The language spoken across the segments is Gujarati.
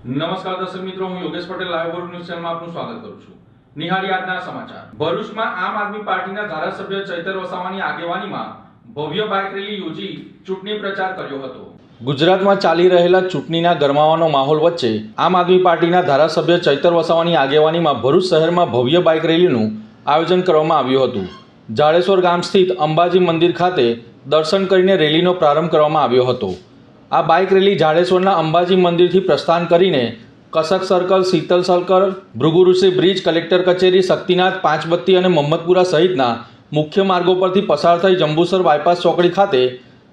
નમસ્કાર દર્શક મિત્રો, હું યોગેશ પટેલ લાઈવ ભરૂચ ન્યૂઝ ચેનલમાં આપનું સ્વાગત કરું છું. નિહાળી આજના સમાચાર. ભરૂચમાં આમ આદમી પાર્ટીના ધારાસભ્ય ચૈતર વસાવાની આગેવાનીમાં ભવ્ય બાઇક રેલી યોજી ચૂંટણી પ્રચાર કર્યો હતો. ગુજરાતમાં ચાલી રહેલા ચૂંટણીના ગરમાવાનો માહોલ વચ્ચે આમ આદમી પાર્ટીના ધારાસભ્ય ચૈતર વસાવાની આગેવાનીમાં ભરૂચ શહેરમાં ભવ્ય બાઇક રેલીનું આયોજન કરવામાં આવ્યું હતું. જાડેશ્વર ગામ સ્થિત અંબાજી મંદિર ખાતે દર્શન કરીને રેલીનો પ્રારંભ કરવામાં આવ્યો હતો. આ બાઇક રેલી જાડેશ્વરના અંબાજી મંદિરથી પ્રસ્થાન કરીને Kasak circle, Sheetal circle, Bhrigurishi bridge, collector કચેરી, શક્તિનાથ, પાંચબત્તી અને મોહમ્મદપુરા સહિતના મુખ્ય માર્ગો પરથી પસાર થઈ જંબુસર બાયપાસ ચોકડી ખાતે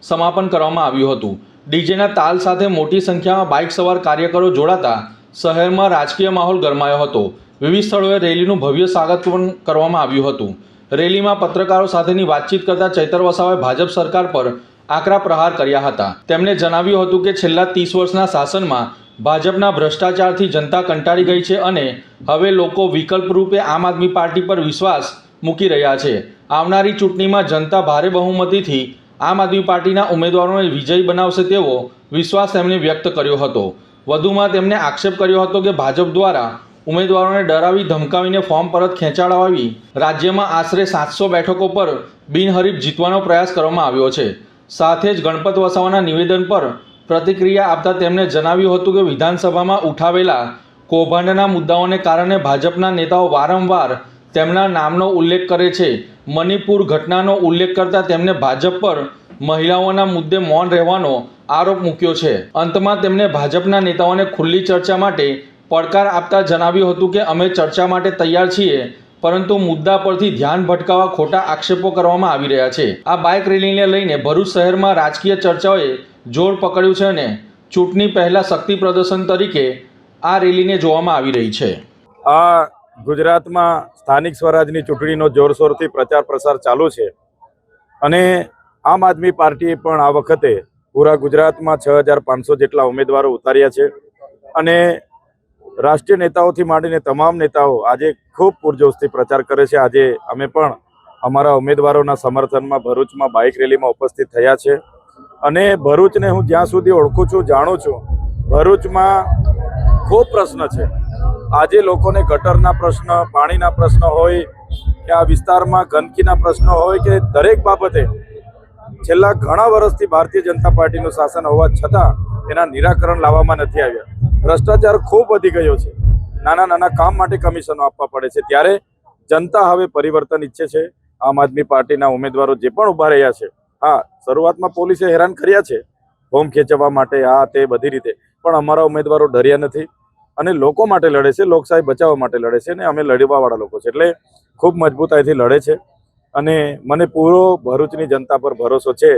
સમાપન કરવામાં આવ્યું હતું. ડીજેના તાલ સાથે મોટી સંખ્યામાં બાઇક સવાર કાર્યકરો જોડાતા શહેરમાં રાજકીય માહોલ ગરમાયો હતો. વિવિધ સ્થળોએ રેલીનું ભવ્ય સ્વાગત પણ કરવામાં આવ્યું હતું. રેલીમાં પત્રકારો સાથેની વાતચીત કરતા ચૈતર વસાવાએ ભાજપ સરકાર પર આકરા પ્રહાર કર્યા હતા. તેમણે જણાવ્યું હતું કે છેલ્લા 30 વર્ષના શાસનમાં ભાજપના ભ્રષ્ટાચારથી જનતા કંટાળી ગઈ છે અને હવે લોકો વિકલ્પ રૂપે આમ આદમી પાર્ટી પર વિશ્વાસ મૂકી રહ્યા છે. આવનારી ચૂંટણીમાં જનતા ભારે બહુમતીથી આમ આદમી પાર્ટીના ઉમેદવારોને વિજયી બનાવશે તેવો વિશ્વાસ તેમણે વ્યક્ત કર્યો હતો. વધુમાં તેમણે આક્ષેપ કર્યો હતો કે ભાજપ દ્વારા ઉમેદવારોને ડરાવી ધમકાવીને ફોર્મ પરત ખેંચાડવાવી રાજ્યમાં આશરે 700 બેઠકો પર બિનહરીફ જીતવાનો પ્રયાસ કરવામાં આવ્યો છે. સાથે જ ગણપત વસાવાના નિવેદન પર પ્રતિક્રિયા આપતા તેમણે જણાવ્યું હતું કે વિધાનસભામાં ઉઠાવેલા કૌભાંડના મુદ્દાઓને કારણે ભાજપના નેતાઓ વારંવાર તેમના નામનો ઉલ્લેખ કરે છે. મણિપુર ઘટનાનો ઉલ્લેખ કરતા તેમણે ભાજપ પર મહિલાઓના મુદ્દે મૌન રહેવાનો આરોપ મૂક્યો છે. અંતમાં તેમણે ભાજપના નેતાઓને ખુલ્લી ચર્ચા માટે પડકાર આપતા જણાવ્યું હતું કે અમે ચર્ચા માટે તૈયાર છીએ, પરંતુ મુદ્દા પરથી ધ્યાન ભટકાવવા ખોટા આક્ષેપો કરવામાં આવી રહ્યા છે. આ બાઇક રેલીને લઈને ભરૂચ શહેરમાં રાજકીય ચર્ચાઓએ જોર પકડ્યું છે અને ચૂંટણી પહેલા શક્તિ પ્રદર્શન તરીકે આ રેલીને જોવામાં આવી રહી છે. આ ગુજરાતમાં સ્થાનિક સ્વરાજની ચૂંટણીનો જોરશોરથી પ્રચાર પ્રસાર ચાલુ છે અને આમ આદમી પાર્ટીએ પણ આ વખતે પૂરા ગુજરાતમાં 6500 જેટલા ઉમેદવારો ઉતાર્યા છે અને રાષ્ટ્રીય નેતાઓથી માંડીને તમામ નેતાઓ આજે ખૂબ પૂરજોશથી પ્રચાર કરે છે. આજે અમે પણ અમારા ઉમેદવારોના સમર્થનમાં ભરૂચમાં બાઇક રેલીમાં ઉપસ્થિત થયા છે અને ભરૂચને હું જ્યાં સુધી ઓળખું છું, જાણું છું, ભરૂચમાં ખૂબ પ્રશ્ન છે. આજે લોકોને ગટરના પ્રશ્ન, પાણીના પ્રશ્ન હોય કે આ વિસ્તારમાં ગંદકીના પ્રશ્નો હોય કે દરેક બાબતે છેલ્લા ઘણા વર્ષથી ભારતીય જનતા પાર્ટીનું શાસન હોવા છતાં એના નિરાકરણ લાવવામાં નથી આવ્યા. ભ્રષ્ટાચાર ખૂબ વધી ગયો છે. નાના નાના કામ માટે કમિશનો આપવા પડે છે. ત્યારે જનતા હવે પરિવર્તન ઈચ્છે છે. આમ આદમી પાર્ટીના ઉમેદવારો જે પણ ઊભા રહ્યા છે, હા, શરૂઆતમાં પોલીસે હેરાન કર્યા છે ફોર્મ ખેંચવા માટે, આ તે બધી રીતે, પણ અમારા ઉમેદવારો ડર્યા નથી અને લોકો માટે લડે છે, લોકશાહી બચાવવા માટે લડે છે અને અમે લડવાવાળા લોકો છે એટલે ખૂબ મજબૂતાઈથી લડે છે અને મને પૂરો ભરૂચની જનતા પર ભરોસો છે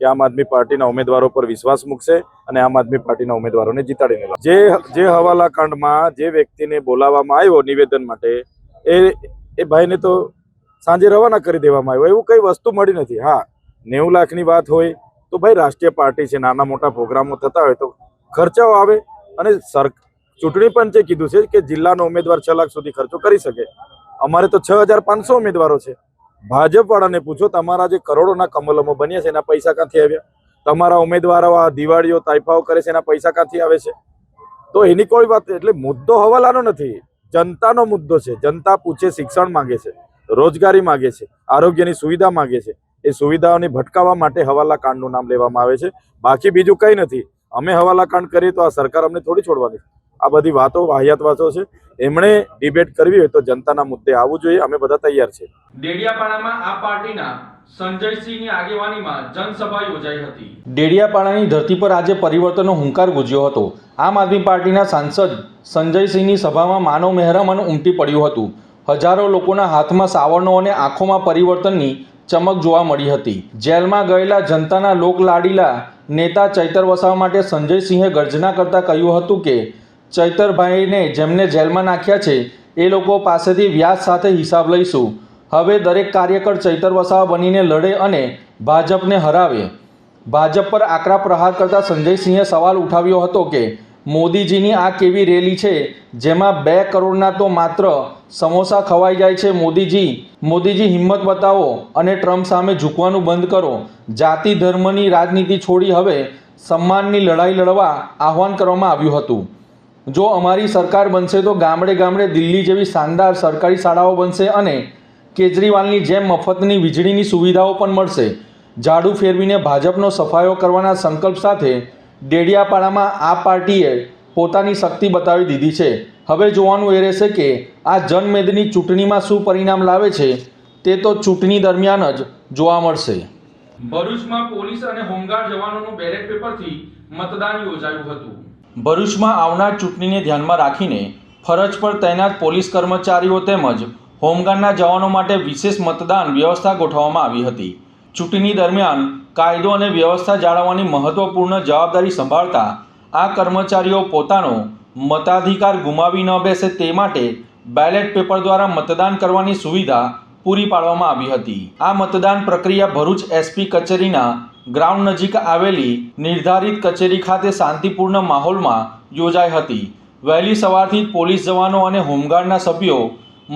કે આમ આદમી પાર્ટીના ઉમેદવારો પર વિશ્વાસ મૂકશે અને આમ આદમી પાર્ટીના ઉમેદવારોને જીતાડીને લાવશે. જે હવાલા કાંડમાં જે વ્યક્તિને બોલાવવામાં આવ્યો નિવેદન માટે, એ ભાઈને તો સાંજે રવાના કરી દેવામાં આવ્યો. એવું કઈ વસ્તુ મળી નથી. હા, 90 લાખની વાત હોય તો ભાઈ રાષ્ટ્રીય પાર્ટી છે, નાના મોટા પ્રોગ્રામો થતા હોય તો ખર્ચાઓ આવે અને ચૂંટણી પંચે કીધું છે કે જિલ્લાનો ઉમેદવાર 6 લાખ સુધી ખર્ચો કરી શકે. અમારે તો 6500 ઉમેદવારો છે. ભાજપ વાળાને પૂછો, તમારા જે કરોડોના કમલમો બન્યા છે એના પૈસા ક્યાંથી આવ્યા? તમારા ઉમેદવારો આ દિવાળીઓ તાઇફાઓ કરે છે એના પૈસા ક્યાંથી આવે છે? તો એની કોઈ વાત, એટલે મુદ્દો હવાલાનો નથી, જનતાનો મુદ્દો છે. જનતા પૂછે, શિક્ષણ માંગે છે, રોજગારી માંગે છે, આરોગ્યની સુવિધા માંગે છે. એ સુવિધાઓને ભટકાવવા માટે હવાલા કાંડનું નામ લેવામાં આવે છે. બાકી બીજું કંઈ નથી. અમે હવાલા કાંડ કરીએ તો આ સરકાર અમને થોડી છોડવાની. આ બધી વાતો વાહિયાત વાતો છે. એમણે ડિબેટ કરવી હોય તો જનતાના મુદ્દે આવવું જોઈએ. અમે બધા તૈયાર છે. ડેડિયાપાડામાં આ પાર્ટીના સંજયસિંહની આગેવાનીમાં જનસભા યોજાઈ હતી. ડેડિયાપાડાની ધરતી પર આજે પરિવર્તનનો હુંકાર ગુંજ્યો હતો. આમ આદમી પાર્ટીના સાંસદ સંજયસિંહની સભામાં માનવ મહેરામણ ઉમટી પડ્યું હતું. હજારો લોકોના હાથમાં સાવરણો અને આંખોમાં પરિવર્તનની ચમક જોવા મળી હતી. જેલમાં ગયેલા જનતાના લોકલાડીલા નેતા ચૈતર વસાવા માટે સંજયસિંહે ગર્જના કરતા કહ્યું હતું કે ચૈતરભાઈને જેમને જેલમાં નાખ્યા છે એ લોકો પાસેથી વ્યાજ સાથે હિસાબ લઈશું. હવે દરેક કાર્યકર ચૈતર વસાવા બનીને લડે અને ભાજપને હરાવે. ભાજપ પર આકરા પ્રહાર કરતા સંજયસિંહે સવાલ ઉઠાવ્યો હતો કે મોદીજીની આ કેવી રેલી છે જેમાં 2 કરોડના તો માત્ર સમોસા ખવાઈ જાય છે. મોદીજી હિંમત બતાવો અને ટ્રમ્પ સામે ઝૂકવાનું બંધ કરો. જાતિ ધર્મની રાજનીતિ છોડી હવે સન્માનની લડાઈ લડવા આહવાન કરવામાં આવ્યું હતું. જો અમારી સરકાર બનશે તો ગામડે ગામડે દિલ્હી જેવી શાનદાર સરકારી શાળાઓ બનશે અને કેજરીવાલની જેમ મફતની વીજળીની સુવિધાઓ પણ મળશે. ઝાડુ ફેરવીને ભાજપનો સફાયો કરવાના સંકલ્પ સાથે ડેડિયાપાડામાં આ પાર્ટીએ પોતાની શક્તિ બતાવી દીધી છે. હવે જોવાનું એ રહેશે કે આ જનમેદની ચૂંટણીમાં શું પરિણામ લાવે છે તે તો ચૂંટણી દરમિયાન જ જોવા મળશે. ભરૂચમાં પોલીસ અને હોમગાર્ડ જવાનોનું બેલેટ પેપરથી મતદાન યોજાયું હતું. ભરૂચમાં આવનાર ચૂંટણીને ધ્યાનમાં રાખીને ફરજ પર તૈનાત પોલીસ કર્મચારીઓ તેમજ હોમગાર્ડના જવાનો માટે વિશેષ મતદાન વ્યવસ્થા ગોઠવવામાં આવી હતી. ચૂંટણી દરમિયાન કાયદો અને વ્યવસ્થા જાળવવાની મહત્વપૂર્ણ જવાબદારી સંભાળતા આ કર્મચારીઓ પોતાનો મતાધિકાર ગુમાવી ન બેસે તે માટે બેલેટ પેપર દ્વારા મતદાન કરવાની સુવિધા પૂરી પાડવામાં આવી હતી. આ મતદાન પ્રક્રિયા ભરૂચ એસપી કચેરીના ગ્રાઉન્ડ નજીક આવેલી નિર્ધારિત કચેરી ખાતે શાંતિપૂર્ણ માહોલમાં યોજાઈ હતી. વહેલી સવારથી જ પોલીસ જવાનો અને હોમગાર્ડના સભ્યો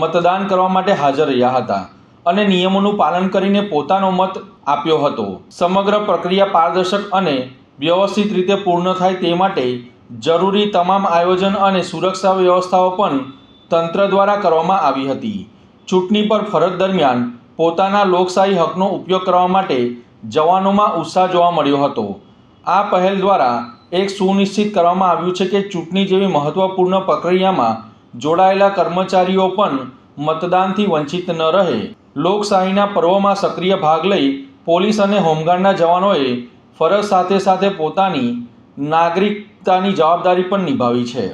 મતદાન કરવા માટે હાજર રહ્યા હતા અને નિયમોનું પાલન કરીને પોતાનો મત આપ્યો હતો. સમગ્ર પ્રક્રિયા પારદર્શક અને વ્યવસ્થિત રીતે પૂર્ણ થાય તે માટે જરૂરી તમામ આયોજન અને સુરક્ષા વ્યવસ્થાઓ પણ તંત્ર દ્વારા કરવામાં આવી હતી. ચૂંટણી પર ફરજ દરમિયાન પોતાના લોકશાહી હકનો ઉપયોગ કરવા માટે જવાનોમાં ઉત્સાહ જોવા મળ્યો હતો. આ પહેલ દ્વારા એક સુનિશ્ચિત કરવામાં આવ્યું છે કે ચૂંટણી જેવી મહત્વપૂર્ણ પ્રક્રિયામાં જોડાયેલા કર્મચારીઓ પણ મતદાનથી વંચિત ન રહે. લોકશાહીના પર્વમાં સક્રિય ભાગ લઈ પોલીસ અને હોમગાર્ડના જવાનોએ ફરજ સાથે સાથે પોતાની નાગરિકતાની જવાબદારી પણ નિભાવી છે.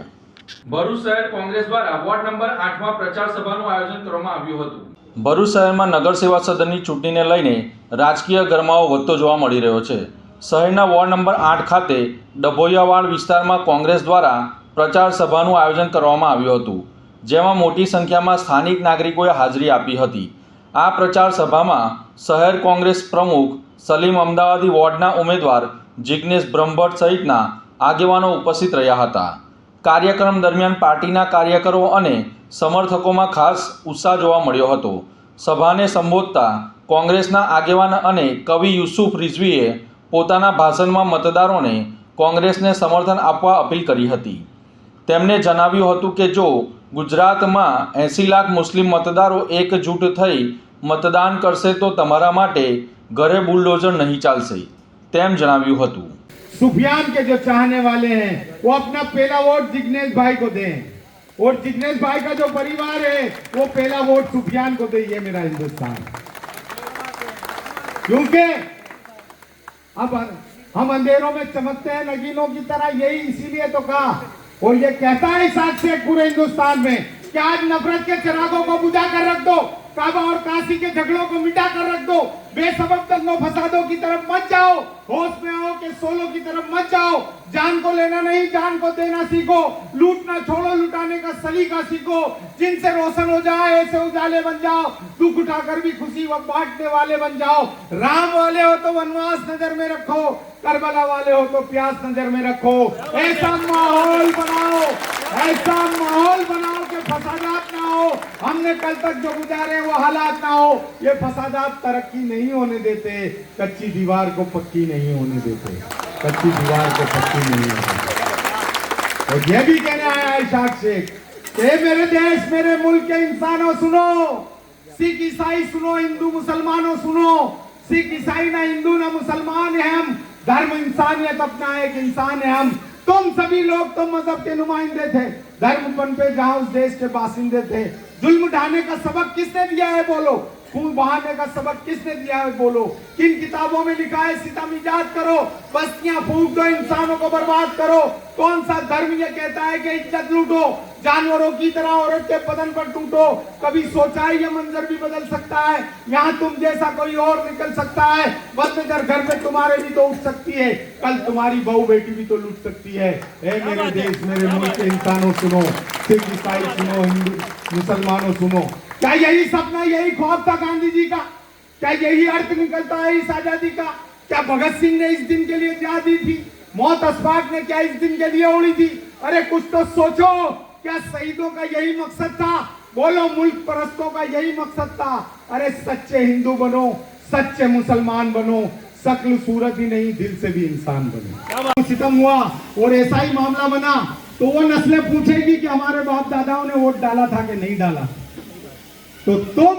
ભરૂચ શહેર કોંગ્રેસ દ્વારા વોર્ડ નંબર 8માં પ્રચાર સભાનું આયોજન કરવામાં આવ્યું હતું. ભરૂચ શહેરમાં નગર સેવા સદનની ચૂંટણીને લઈને રાજકીય ગરમાવો વધતો જોવા મળી રહ્યો છે. શહેરના વોર્ડ નંબર 8 ખાતે ડભોઈયાવાડ વિસ્તારમાં કોંગ્રેસ દ્વારા પ્રચાર સભાનું આયોજન કરવામાં આવ્યું હતું, જેમાં મોટી સંખ્યામાં સ્થાનિક નાગરિકોએ હાજરી આપી હતી. આ પ્રચાર સભામાં શહેર કોંગ્રેસ પ્રમુખ સલીમ અમદાવાદી, વોર્ડના ઉમેદવાર જિગ્નેશ બ્રહ્મભટ્ટ સહિતના આગેવાનો ઉપસ્થિત રહ્યા હતા. કાર્યક્રમ દરમિયાન પાર્ટીના કાર્યકરો અને સમર્થકોમાં ખાસ ઉત્સાહ જોવા મળ્યો હતો. સભાને સંબોધતા કોંગ્રેસના આગેવાન અને કવિ યુસુફ રિઝવીએ પોતાના ભાષણમાં મતદારોને કોંગ્રેસને સમર્થન આપવા અપીલ કરી હતી. તેમણે જણાવ્યું હતું કે જો ગુજરાતમાં 80 લાખ મુસ્લિમ મતદારો એકજૂટ થઈ મતદાન કરશે તો તમારા માટે ઘરે બુલડોઝર નહીં ચાલશે તેમ જણાવ્યું હતું. सुफियान के जो चाहने वाले हैं वो अपना पहला वोट जिग्नेश भाई को दें और जिग्नेश भाई का जो परिवार है वो पहला वोट सुफियान को दे. ये मेरा हिंदुस्तान, क्योंकि अब हम अंधेरों में चमकते हैं नगीनों की तरह, यही इसीलिए तो कहा और ये कहता है साथ से पूरे हिंदुस्तान में कि आज नफरत के चिरागों को बुझा कर रख दो, काबा और काशी के झगड़ों को मिटा कर रख दो, बेसबब दंगों फसादों की तरफ मत जाओ, होश में आओ कि सोलों की तरफ मत जाओ. जान को लेना नहीं जान को देना सीखो, लूटना छोड़ो लुटाने का सलीका सीखो. जिनसे रोशन हो जाए ऐसे उजाले बन जाओ, दुख उठाकर भी खुशी वो बांटने वाले बन जाओ. राम वाले हो तो वनवास नजर में रखो, करबला वाले हो तो प्यास नजर में रखो. ऐसा माहौल बनाओ, ऐसा माहौल बनाओ कि फसादात ना हो. हमने कल तक जो गुजारे वो हालात ना हो. ये फसादात तरक्की नहीं होने देते, कच्ची दीवार को पक्की नहीं होने देते, कच्ची दीवार को पक्की नहीं होने देते. और ये भी कहने आया है इशाक शेख कि मेरे देश मेरे मुल्क के इंसानों सुनो, सिख ईसाई सुनो, हिंदू मुसलमानों सुनो. सिख ईसाई ना हिंदू ना मुसलमान है हम, धर्म इंसानियत अपना एक इंसान है हम. तुम सभी लोग तो मजहब के नुमाइंदे थे, धर्म पनपे जहां उस देश के बासिंदे थे. जुल्म ढाने का सबक किसने दिया है बोलो, खून बहाने का सबक किसने दिया है बोलो. किन किताबों में लिखा है सितम इजाद करो, बस्तियां फूंक दो, इंसानों को बर्बाद करो. कौन सा धर्म ये कहता है कि इज्जत लूटो, जानवरों की तरह औरत के बदन पर टूटो. कभी सोचा है ये मंजर भी बदल सकता है, यहाँ तुम जैसा कोई और निकल सकता है. बदनजर घर में तुम्हारे भी तो उठ सकती है, कल तुम्हारी बहू बेटी भी तो लूट सकती है. ए मेरे देश मेरे मुल्क के इंसानों सुनो, सिख ईसाई सुनो, हिंदू मुसलमानों सुनो. क्या यही सपना यही ख्वाब था गांधी जी का? क्या यही अर्थ निकलता है इस आजादी का? क्या भगत सिंह ने इस दिन के लिए जा दी थी? मौत अशफाक ने क्या इस दिन के लिए उड़ी थी? अरे कुछ तो सोचो, क्या शहीदों का यही मकसद था? बोलो मुल्क परस्तों का यही मकसद था? अरे सच्चे हिंदू बनो, सच्चे मुसलमान बनो, शक्ल सूरत ही नहीं दिल से भी इंसान बनो. सितम हुआ और ऐसा ही मामला बना तो वो नस्लें पूछेगी कि हमारे बाप दादाओं ने वोट डाला था कि नहीं डाला। तो तुम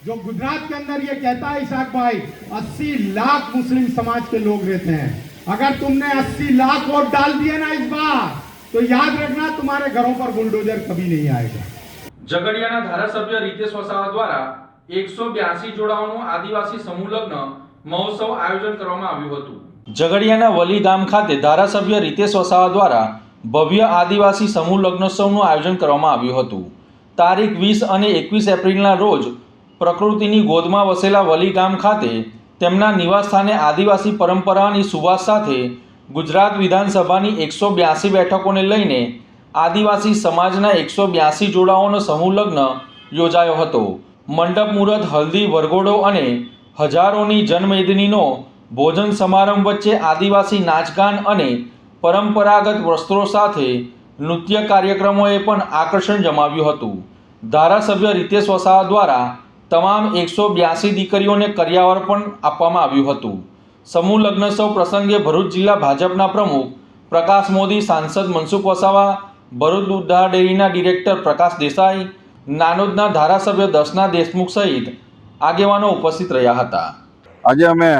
जो गुजरात के अंदर ये कहता है इसाक भाई 80 लाख मुस्लिम समाज के लोग रहते हैं, अगर तुमने 80 लाख वोट डाल दिए ना इस बार, तो याद रखना तुम्हारे घरों पर बुलडोजर कभी नहीं आएगा। ઝઘડિયાના ધારાસભ્ય રીતેશ વસાવા દ્વારા 182 જોડાઓનું આદિવાસી સમૂહ લગ્ન મહોત્સવ આયોજન કરવામાં આવ્યું હતું। ઝઘડિયાના વલી ગામ ખાતે ધારાસભ્ય રીતેશ વસાવા દ્વારા ભવ્ય આદિવાસી સમૂહ લગ્નોત્સવનું આયોજન કરવામાં આવ્યું હતું। તારીખ 20 અને 21 એપ્રિલના રોજ પ્રકૃતિની ગોદમાં વસેલા વલી ગામ ખાતે તેમના નિવાસસ્થાને આદિવાસી પરંપરાની સુવાસ સાથે ગુજરાત વિધાનસભાની 182 બેઠકોને લઈને આદિવાસી સમાજના 182 જોડાઓનો સમૂહ લગ્ન યોજાયો હતો। મંડપ મુહૂર્ત, હલ્દી, વરઘોડો અને હજારોની જનમેદનીનો ભોજન સમારંભ વચ્ચે આદિવાસી નાચગાન અને પરંપરાગત વસ્ત્રો સાથે નૃત્ય કાર્યક્રમોએ પણ આકર્ષણ જમાવ્યું હતું। ધારાસભ્ય રીતેશ વસાવા દ્વારા તમામ 182 દીકરીઓને કરિયાવર પણ આપવામાં આવ્યું હતું। સમૂહ લગ્નોત્સવ પ્રસંગે ભરૂચ જિલ્લા ભાજપના પ્રમુખ પ્રકાશ મોદી, સાંસદ મનસુખ વસાવા, ભરૂચ દૂધધાર ડેરીના ડિરેક્ટર પ્રકાશ દેસાઈ, નાનોદના ધારાસભ્ય દર્શના દેશમુખ સહિત આગેવાનો ઉપસ્થિત રહ્યા હતા। આજે અમે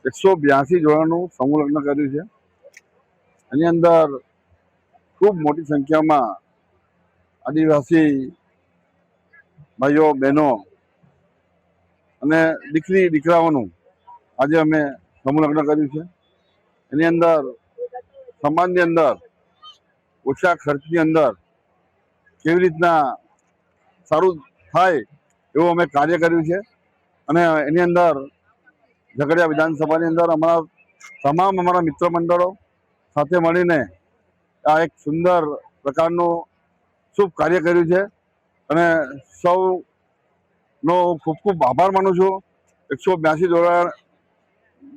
182 જોડાનું સમૂહ લગ્ન કર્યું છે। એની અંદર ખૂબ મોટી સંખ્યામાં આદિવાસી ભાઈઓ બહેનો અને દીકરી દીકરાઓનું આજે અમે સમૂહ લગ્ન કર્યું છે। એની અંદર સમાજની અંદર ઓછા ખર્ચની અંદર કેવી રીતના સારું થાય એવું અમે કાર્ય કર્યું છે। અને એની અંદર ઝઘડિયા વિધાનસભાની અંદર અમારા મિત્ર મંડળો સાથે મળીને આ એક સુંદર પ્રકારનું શુભ કાર્ય કર્યું છે। અને સૌનો ખૂબ ખૂબ આભાર માનું છું। 182 જોડા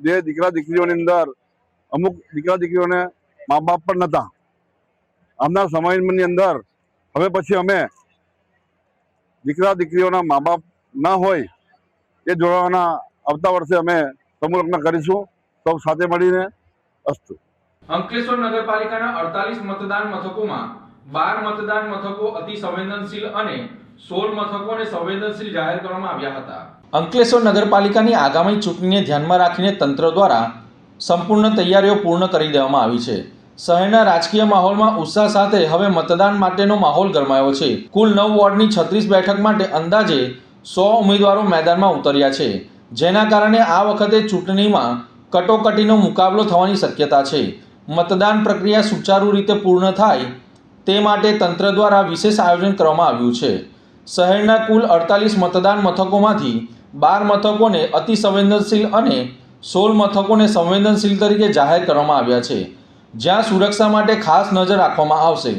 જે દીકરા દીકરીઓની અંદર અમુક દીકરા દીકરીઓને મા બાપ પણ નહોતા। આવનાર સમયની અંદર હવે પછી અમે દીકરા દીકરીઓના મા બાપ ના હોય એ જોડાવાના આવતા વર્ષે અમે સમૂહ લગ્ન કરીશું સૌ સાથે મળીને। અસ્તુ। અંકલેશ્વર નગરપાલિકાના 48 મતદાન મથકોમાં 12 મતદાન મથકો અતિ સંવેદનશીલ અને 16 મથકોને સંવેદનશીલ જાહેર કરવામાં આવ્યા હતા। અંકલેશ્વર નગરપાલિકાની આગામી ચૂંટણીને ધ્યાનમાં રાખીને તંત્ર દ્વારા સંપૂર્ણ તૈયારીઓ પૂર્ણ કરી દેવામાં આવી છે। શહેરના રાજકીય માહોલમાં ઉત્સાહ સાથે હવે મતદાન માટેનો માહોલ ગરમાયો છે। કુલ 9 વોર્ડની 36 બેઠક માટે અંદાજે 100 ઉમેદવારો મેદાનમાં ઉતર્યા છે, જેના કારણે આ વખતે ચૂંટણીમાં કટોકટીનો મુકાબલો થવાની શક્યતા છે। મતદાન પ્રક્રિયા સુચારુ રીતે પૂર્ણ થાય તે માટે તંત્ર દ્વારા વિશેષ આયોજન કરવામાં આવ્યું છે। શહેરના કુલ 48 મતદાન મથકોમાંથી 12 મથકોને અતિ સંવેદનશીલ અને 16 મથકોને સંવેદનશીલ તરીકે જાહેર કરવામાં આવ્યા છે, જ્યાં સુરક્ષા માટે ખાસ નજર રાખવામાં આવશે।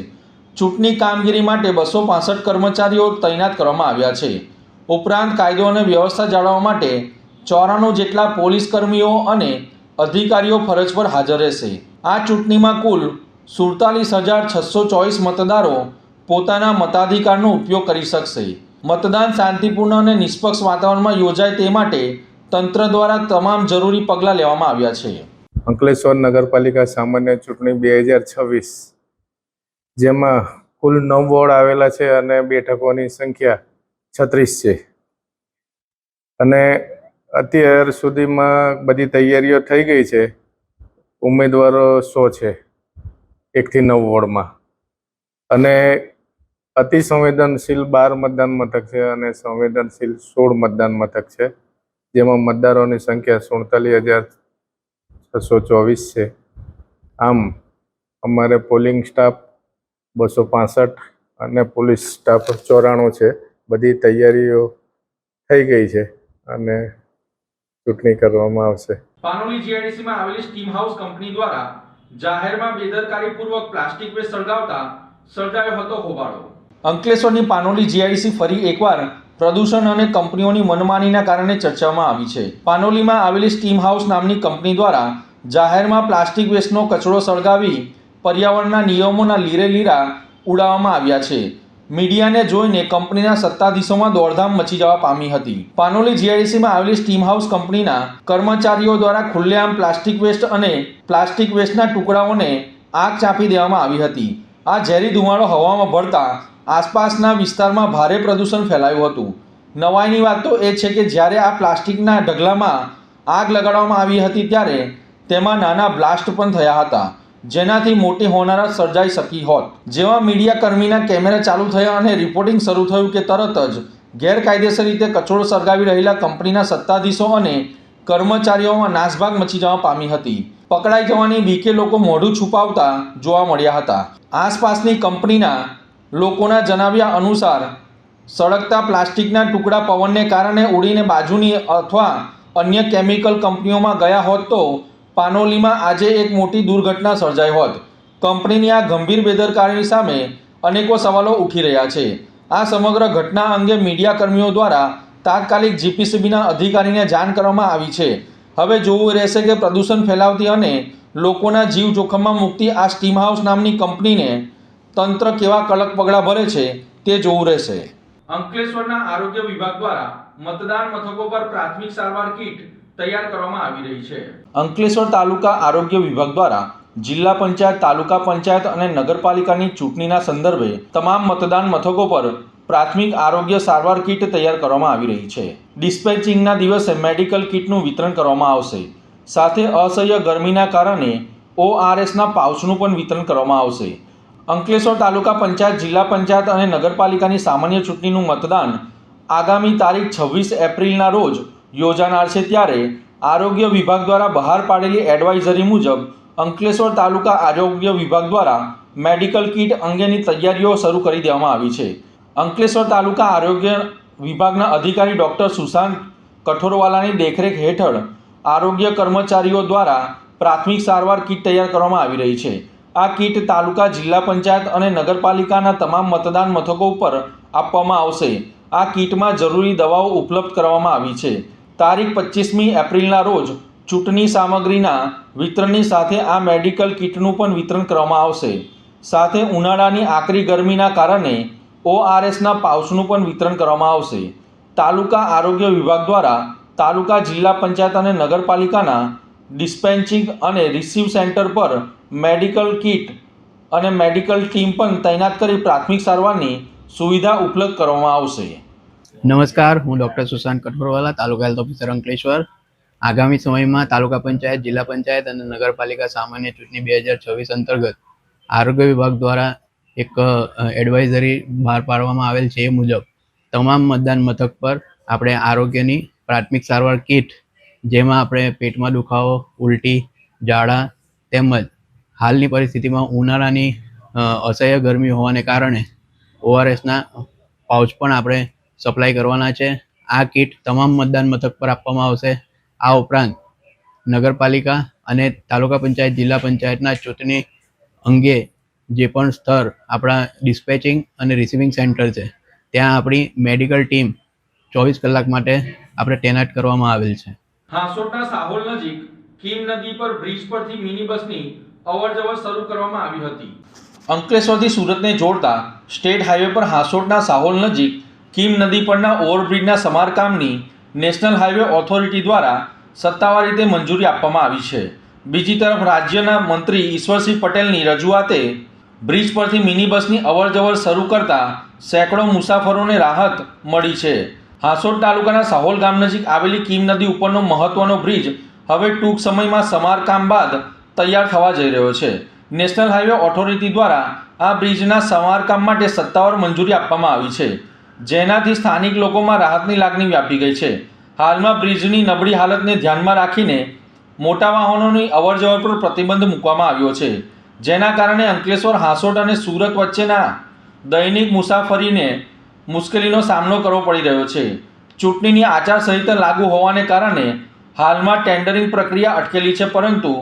ચૂંટણી કામગીરી માટે 265 કર્મચારીઓ તૈનાત કરવામાં આવ્યા છે। ઉપરાંત કાયદો અને વ્યવસ્થા જાળવવા માટે 94 જેટલા પોલીસ કર્મીઓ અને અધિકારીઓ ફરજ પર હાજર રહેશે। આ ચૂંટણીમાં કુલ 47,624 મતદારો પોતાના મતાધિકારનો ઉપયોગ કરી શકશે। મતદાન શાંતિપૂર્ણ અને નિષ્પક્ષ વાતાવરણમાં યોજાય તે માટે તંત્ર દ્વારા તમામ જરૂરી પગલાં લેવામાં આવ્યા છે। અંકલેશ્વર નગરપાલિકા સામાન્ય ચૂંટણી 2026 જેમાં કુલ 9 વોર્ડ આવેલા છે અને બેઠકોની સંખ્યા 36 છે અને અત્યાર સુધીમાં બધી તૈયારીઓ થઈ ગઈ છે। ઉમેદવારો 100 છે 1 થી 9 વોર્ડમાં અને અતિ સંવેદનશીલ 12 મતદાન મથક છે અને સંવેદનશીલ 16 મતદાન મથક છે, જેમાં મતદારોની સંખ્યા 47,624 છે। આમ અમારે પોલિંગ સ્ટાફ 265 અને પોલીસ સ્ટાફ 94 છે। બધી તૈયારીઓ થઈ ગઈ છે અને ચૂંટણી કરવામાં આવશે। પાનોલી જીઆઈડીસીમાં આવેલી સ્ટીમ હાઉસ કંપની દ્વારા જાહેરમાં બેદરકારીપૂર્વક પ્લાસ્ટિક વેસ્ટ સળગાવતા સર્જાયો હતો હોબાળો। અંકલેશ્વરની પાનોલી જીઆઈડીસી ફરી એકવાર પ્રદૂષણ અને કંપનીઓની મનમાનીના કારણે ચર્ચામાં આવી છે। પાનોલીમાં આવેલી સ્ટીમ હાઉસ નામની કંપની દ્વારા જાહેરમાં પ્લાસ્ટિક વેસ્ટનો કચરો સળગાવી પર્યાવરણના નિયમોના લીરેલીરા ઉડાવવામાં આવ્યા છે। મીડિયાને જોઈને કંપનીના સત્તાધીશોમાં દોડધામ મચી જવા પામી હતી। પાનોલી જીઆઈડીસીમાં આવેલી સ્ટીમ હાઉસ કંપનીના કર્મચારીઓ દ્વારા ખુલ્લેઆમ પ્લાસ્ટિક વેસ્ટ અને પ્લાસ્ટિક વેસ્ટના ટુકડાઓને આગ ચાંપી દેવામાં આવી હતી. આ ઝેરી ધુમાડો હવામાં ભળતા આસપાસના વિસ્તારમાં ભારે પ્રદૂષણ ફેલાયું હતું. નવાઈની વાત તો એ છે કે જ્યારે આ પ્લાસ્ટિકના ઢગલામાં આગ લગાડવામાં આવી હતી ત્યારે તેમાં નાના બ્લાસ્ટ પણ થયા હતા, જેનાથી મોટી હોનારત સર્જાઈ શકી હોત. જેવા મીડિયાકર્મીના કેમેરા ચાલુ થયા અને રિપોર્ટિંગ શરૂ થયું કે તરત જ ગેરકાયદેસર રીતે કચરો સળગાવી રહેલા કંપનીના સત્તાધીશો અને કર્મચારીઓમાં નાસભાગ મચી જવા પામી હતી. પકડાઈ જવાની બીકે લોકો મોઢું છુપાવતા જોવા મળ્યા હતા. આસપાસની કંપનીના લોકોના જણાવ્યા અનુસાર સળગતા પ્લાસ્ટિકના ટુકડા પવનને કારણે ઉડીને બાજુની અથવા અન્ય કેમિકલ કંપનીઓમાં ગયા હોત તો પાનોલીમાં આજે એક મોટી દુર્ઘટના સર્જાઈ હોત. કંપનીની આ ગંભીર બેદરકારી સામે અનેકો સવાલો ઉઠી રહ્યા છે. આ સમગ્ર ઘટના અંગે મીડિયાકર્મીઓ દ્વારા તાત્કાલિક જીપીસીબીના અધિકારીને જાણ કરવામાં આવી છે. હવે જોવું રહેશે કે પ્રદૂષણ ફેલાવતી અને લોકોના જીવ જોખમમાં મૂકતી આ સ્ટીમ હાઉસ નામની કંપનીને તંત્ર કેવા કડક પગલાં ભરે છે તે જોવું રહેશે. અંકલેશ્વરના આરોગ્ય વિભાગ દ્વારા મતદાન મથકો પર પ્રાથમિક સારવાર કીટ તૈયાર કરવામાં આવી રહી છે. અંકલેશ્વર તાલુકા આરોગ્ય વિભાગ દ્વારા જિલ્લા પંચાયત, તાલુકા પંચાયત અને નગરપાલિકાની ચૂંટણીના સંદર્ભે તમામ મતદાન મથકો પર પ્રાથમિક આરોગ્ય સારવાર કીટ તૈયાર કરવામાં આવી રહી છે. ડિસ્પેચિંગના દિવસે મેડિકલ કીટનું વિતરણ કરવામાં આવશે. સાથે અસહ્ય ગરમીના કારણે ORSના પાઉચનું પણ વિતરણ કરવામાં આવશે. અંકલેશ્વર તાલુકા પંચાયત, જિલ્લા પંચાયત અને નગરપાલિકાની સામાન્ય ચૂંટણીનું મતદાન આગામી તારીખ 26 એપ્રિલના રોજ યોજાનાર છે. ત્યારે આરોગ્ય વિભાગ દ્વારા બહાર પાડેલી એડવાઇઝરી મુજબ અંકલેશ્વર તાલુકા આરોગ્ય વિભાગ દ્વારા મેડિકલ કીટ અંગેની તૈયારીઓ શરૂ કરી દેવામાં આવી છે. અંકલેશ્વર તાલુકા આરોગ્ય વિભાગના અધિકારી ડૉક્ટર સુશાંત કઠોરવાલાની દેખરેખ હેઠળ આરોગ્ય કર્મચારીઓ દ્વારા પ્રાથમિક સારવાર કીટ તૈયાર કરવામાં આવી રહી છે. આ કીટ તાલુકા, જિલ્લા પંચાયત અને નગરપાલિકાના તમામ મતદાન મથકો ઉપર આપવામાં આવશે. આ કીટમાં જરૂરી દવાઓ ઉપલબ્ધ કરવામાં આવી છે. તારીખ 25મી એપ્રિલના રોજ ચૂંટણી સામગ્રીના વિતરણની સાથે આ મેડિકલ કીટનું પણ વિતરણ કરવામાં આવશે. સાથે ઉનાળાની આકરી ગરમીના કારણે ORSના પાઉચનું પણ વિતરણ કરવામાં આવશે. તાલુકા આરોગ્ય વિભાગ દ્વારા તાલુકા, જિલ્લા પંચાયત અને નગરપાલિકાના ડિસ્પેન્સિંગ અને રિસીવ સેન્ટર પર મેડિકલ કીટ અને મેડિકલ ટીમ પણ તૈનાત કરી પ્રાથમિક સારવારની સુવિધા ઉપલબ્ધ કરવામાં આવશે. નમસ્કાર, હું ડૉક્ટર સુશાંત કઠોરવાલા, તાલુકા હેલ્થ ઓફિસર અંકલેશ્વર. આગામી સમયમાં તાલુકા પંચાયત, જિલ્લા પંચાયત અને નગરપાલિકા સામાન્ય ચૂંટણી 2026 અંતર્ગત આરોગ્ય વિભાગ દ્વારા એક એડવાઇઝરી બહાર પાડવામાં આવેલ છે. એ મુજબ તમામ મતદાન મથક પર આપણે આરોગ્યની પ્રાથમિક સારવાર કીટ, જેમાં આપણે પેટમાં દુખાવો, ઉલટી, ઝાડા તેમજ હાલની પરિસ્થિતિમાં ઉનાળાની અસહ્ય ગરમી હોવાને કારણે ORSના પાઉચ પણ આપણે સપ્લાય કરવાના છે. આ કીટ તમામ મતદાન મથક પર આપવામાં આવશે. આ ઉપરાંત નગરપાલિકા અને તાલુકા પંચાયત, જિલ્લા પંચાયતના ચૂંટણી અંગે જે પણ સ્તર આપણા ડિસ્પેચિંગ અને રિસીવિંગ સેન્ટર છે, ત્યાં આપણી મેડિકલ ટીમ 24 કલાક માટે આપણે તૈનાત કરવામાં આવેલ છે. હાંસોટના સાહોલ નજીક કીમ નદી પર બ્રિજ પરથી મિની બસની અવરજવર શરૂ કરવામાં આવી હતી. અંકલેશ્વરથી સુરતને જોડતા સ્ટેટ હાઈવે પર હાંસોટના સાહોલ નજીક કીમ નદી પરના ઓવરબ્રિજના સમારકામની નેશનલ હાઈવે ઓથોરિટી દ્વારા સત્તાવાર રીતે મંજૂરી આપવામાં આવી છે. બીજી તરફ રાજ્યના મંત્રી ઈશ્વરસિંહ પટેલની રજૂઆતે બ્રિજ પરથી મિની બસની અવરજવર શરૂ કરતા સેંકડો મુસાફરોને રાહત મળી છે. હાંસોટ તાલુકાના સાહોલ ગામ નજીક આવેલી કીમ નદી ઉપરનો મહત્વનો બ્રિજ હવે ટૂંક સમયમાં સમારકામ બાદ તૈયાર થવા જઈ રહ્યો છે. નેશનલ હાઈવે ઓથોરિટી દ્વારા આ બ્રિજના સમારકામ માટે સત્તાવાર મંજૂરી આપવામાં આવી છે, જેનાથી સ્થાનિક લોકોમાં રાહતની લાગણી વ્યાપી ગઈ છે. હાલમાં બ્રિજની નબળી હાલતને ધ્યાનમાં રાખીને મોટા વાહનોની અવરજવર પર પ્રતિબંધ મૂકવામાં આવ્યો છે, જેના કારણે અંકલેશ્વર, હાંસોટ અને સુરત વચ્ચેના દૈનિક મુસાફરીને મુશ્કેલીનો સામનો કરવો પડી રહ્યો છે. ચૂંટણીની આચારસંહિતા લાગુ હોવાને કારણે હાલમાં ટેન્ડરિંગ પ્રક્રિયા અટકેલી છે, પરંતુ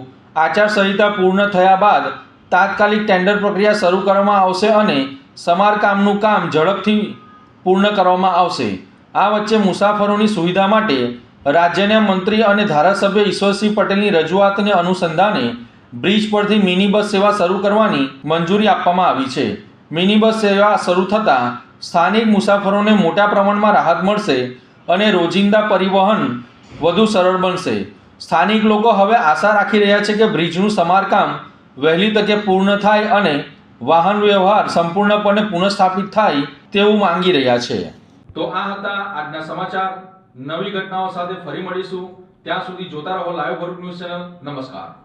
આચારસંહિતા પૂર્ણ થયા બાદ તાત્કાલિક ટેન્ડર પ્રક્રિયા શરૂ કરવામાં આવશે અને સમારકામનું કામ ઝડપથી પૂર્ણ કરવામાં આવશે. આ વચ્ચે મુસાફરોની સુવિધા માટે રાજ્યના મંત્રી અને ધારાસભ્ય ઈશ્વરસિંહ પટેલની રજૂઆતને અનુસંધાને બ્રિજ પરથી મિની બસ સેવા શરૂ કરવાની મંજૂરી આપવામાં આવી છે. મિની બસ સેવા શરૂ થતાં સ્થાનિક મુસાફરોને મોટા પ્રમાણમાં રાહત મળશે અને રોજિંદા પરિવહન વધુ સરળ બનશે. સ્થાનિક લોકો હવે આશા રાખી રહ્યા છે કે બ્રિજનું સમારકામ વહેલી તકે પૂર્ણ થાય અને વાહન વ્યવહાર સંપૂર્ણપણે પુનઃસ્થાપિત થાય તેવું માંગી રહ્યા છે. તો આ હતા આજના સમાચાર. નવી ઘટનાઓ સાથે ફરી મળીશું. ત્યાં સુધી જોતા રહો લાઈવ ભરૂચ ન્યૂઝ ચેનલ. નમસ્કાર.